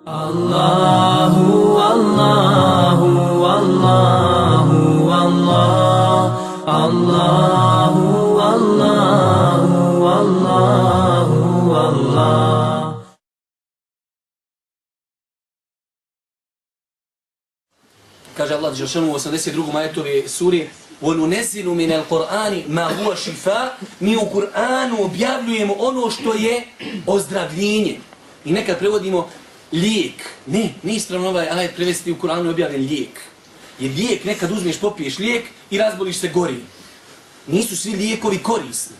Allahu, Allahu, Allahu, Allah, Allahu, Allahu, Allahu, Allah. Kaže Allah dželle u 82. ajetu ove sure: وَنُنَزِّلُ مِنَ الْقُرْآنِ مَا هُوَ شِفَاءٌ. Mi u Kur'anu objavljujemo ono što je ozdravljenje. I nekad prevodimo lijek. Ne ispravno ovaj ajet prevesti u Kur'anu objavljen lijek. Jer lijek, nekad uzmeš, popiješ lijek i razboliš se gori. Nisu svi lijekovi korisni.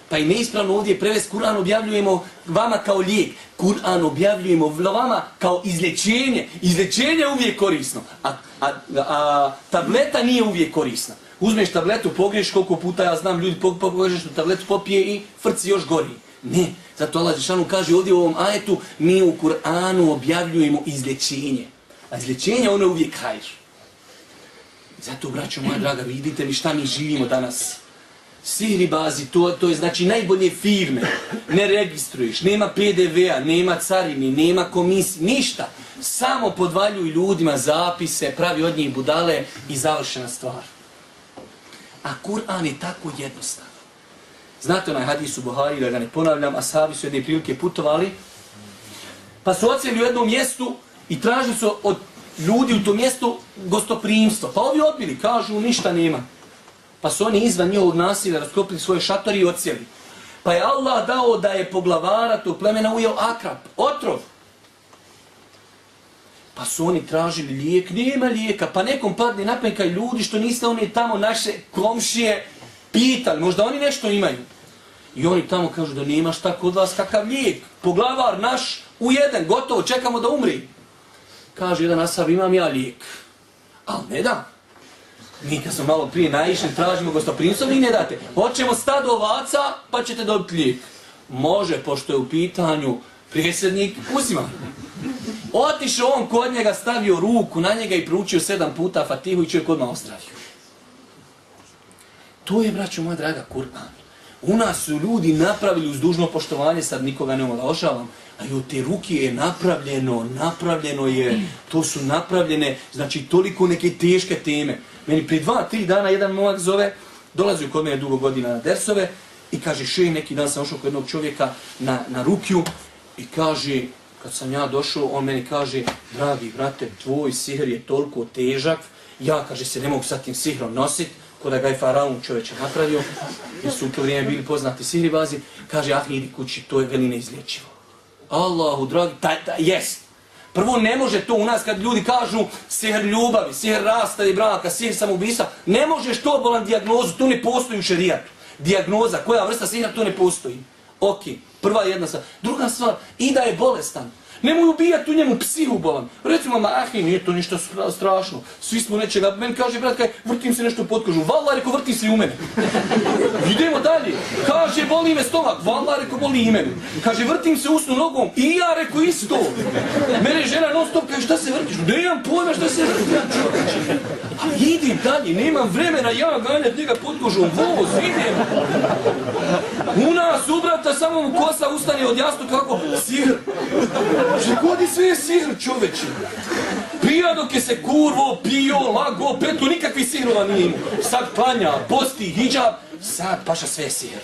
Pa i neispravno ovdje prevesti Kur'an objavljujemo vama kao lijek. Kur'an objavljujemo vama kao izlječenje. Izlječenje je uvijek korisno. A tableta nije uvijek korisna. Uzmeš tabletu, pogriješ koliko puta, ja znam, ljudi pogriješ tabletu, popije i frci još gori. Ne, zato Allah dželešanu kaže ovdje u ovom ajetu, mi u Kur'anu objavljujemo izlječenje. A izlječenje ono je uvijek hajr. Zato, braćo moja draga, vidite mi šta mi živimo danas. Sihribazi, to je znači najbolje firme. Ne registruješ, nema PDV-a, nema carini, nema komisije, ništa. Samo podvaljuju ljudima zapise, pravi od njih budale i završena stvar. A Kur'an je tako jednostavan. Znate onaj hadis u Buhari, da ga ne ponavljam, ashabi su jedne prilike putovali, pa su odsjeli u jednom mjestu i tražili su od ljudi u tom mjestu gostoprimstvo. Pa ovi odbili, kažu ništa nema. Pa su oni izvan njihovog nasilja raskopili svoje šatori i odsjeli. Pa je Allah dao da je poglavara tog plemena ujeo akrap, otrov. Pa su oni tražili lijek, nema lijeka, pa nekom padne na pamet, ljudi što niste oni tamo naše komšije pitali, možda oni nešto imaju. I oni tamo kažu da nema šta kod vas, kakav lijek, poglavar naš ujeden, gotovo, čekamo da umri. Kaže jedan ashab, imam ja lijek, ali ne da. Mi kad smo malo prije naišli, tražimo gostoprimstvo, vi ne date. Hoćemo stado ovaca, pa ćete dobiti lijek. Može, pošto je u pitanju predsjednik, uzima. Otišao on kod njega, stavio ruku na njega i proučio 7 puta Fatihu i čovjek odmah ozdravio. To je, braćo moja draga, Kur'an. U nas su ljudi napravili uz dužno poštovanje, sad nikoga ne omalovažavam, a i od te ruke je napravljeno je, to su napravljene, znači toliko neke teške teme. Meni prije 2-3 dana jedan momak zove, dolazi kod mene dugo godina na dersove i kaže, šej, neki dan sam ošao kod jednog čovjeka na rukju i kaže, kad sam ja došao, on meni kaže, dragi brate, tvoj sihr je toliko težak, ja, kaže, se ne mogu sa tim sihrom nositi, ko da ga je faraon čovječe napravio, jer su u to vrijeme bili poznati sihribazi, kaže, ah, idi kući, to je veli neizlječivo. Allahu, dragi, jest. Prvo, ne može to u nas kad ljudi kažu sihr ljubavi, sihr rasta i braka, sihr samoubistva, ne možeš to bolan dijagnozu, to ne postoji u šerijatu. Dijagnoza, koja vrsta sihra, to ne postoji. Ok, prva jedna stvar. Druga stvar, i da je bolestan. Nemoj ubijati u njemu psihu bolan. Recimo, ahi, nije to ništa strašno. Svi smo nečega, meni kaže, brat, kaj, vrtim se nešto pod kožu. Vallah, reko, vrti se i u mene. Idemo dalje. Kaže, boli me stomak. Vallah, reko, boli i mene. Kaže, vrtim se usnu nogom. I ja, reko, isto. Mene žena non stop, kaže, šta se vrtiš? Nemam pojma šta se vrti. A idem dalje, nemam vremena, ja ganjat njega pod kožom. Voz, idem. U nas, u brata, samo mu kosa ustane od jasno kako sihr. Že godi sve je sihr, čoveče. Pija dok je se kurvo, pio, lago, petu, nikakvi sihrova nije imao. Sad klanja, posti, hidžab, sad paša sve je sihr.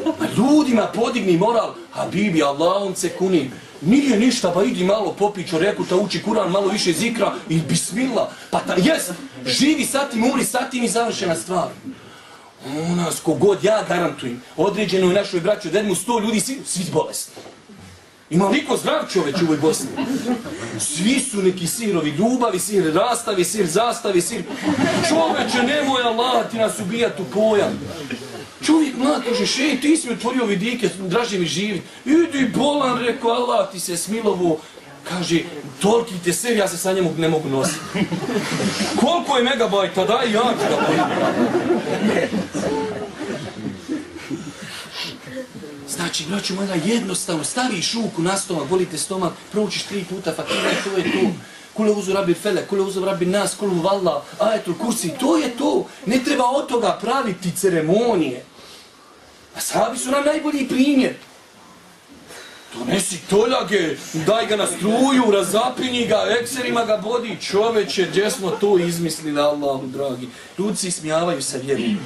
A ljudima podigni moral, a bibi, Allahom se kunim. Nije ništa, pa idi malo popi čoreku, ta uči Kur'an, malo više zikra i bismillah. Pa jes, živi satim, umri satim i završena stvar. U nas, kogod ja garantujem, određeno u našoj braću, da jedemo 100 ljudi, svi bolesni. Ima niko zdrav čovječ u ovoj Bosni. Svi su neki sihrovi ljubavi, sihr rastavi, sihr zastavi, sihr... Čovječe, nemoj Allah ti nas ubijati u pojam. Čovjek mlad kaže, šej, ti si mi otvorio vidike, draže mi živit. Idi bolan, rekao, Allah ti se smilovo. Kaže, toliki te ser, ja se sa njemu ne mogu nositi. Koliko je megabajta, daj ja ću ga pojim. Znači, braću moja, jednostavno, staviš ruku na stomak, bolite stomak, proučiš 3 puta Fatiha, to je to. Kule uzu rabi felek, kule uzu rabi nas, kule vallah, ajetul kursi, to je to. Ne treba od toga praviti ceremonije. Ashabi su nam najbolji primjer. donesi toljage, daj ga na struju, razapinji ga, ekserima ga bodi, čoveče, gdje smo to izmislili, Allahu dragi. Ljudi se ismijavaju sa vjerom.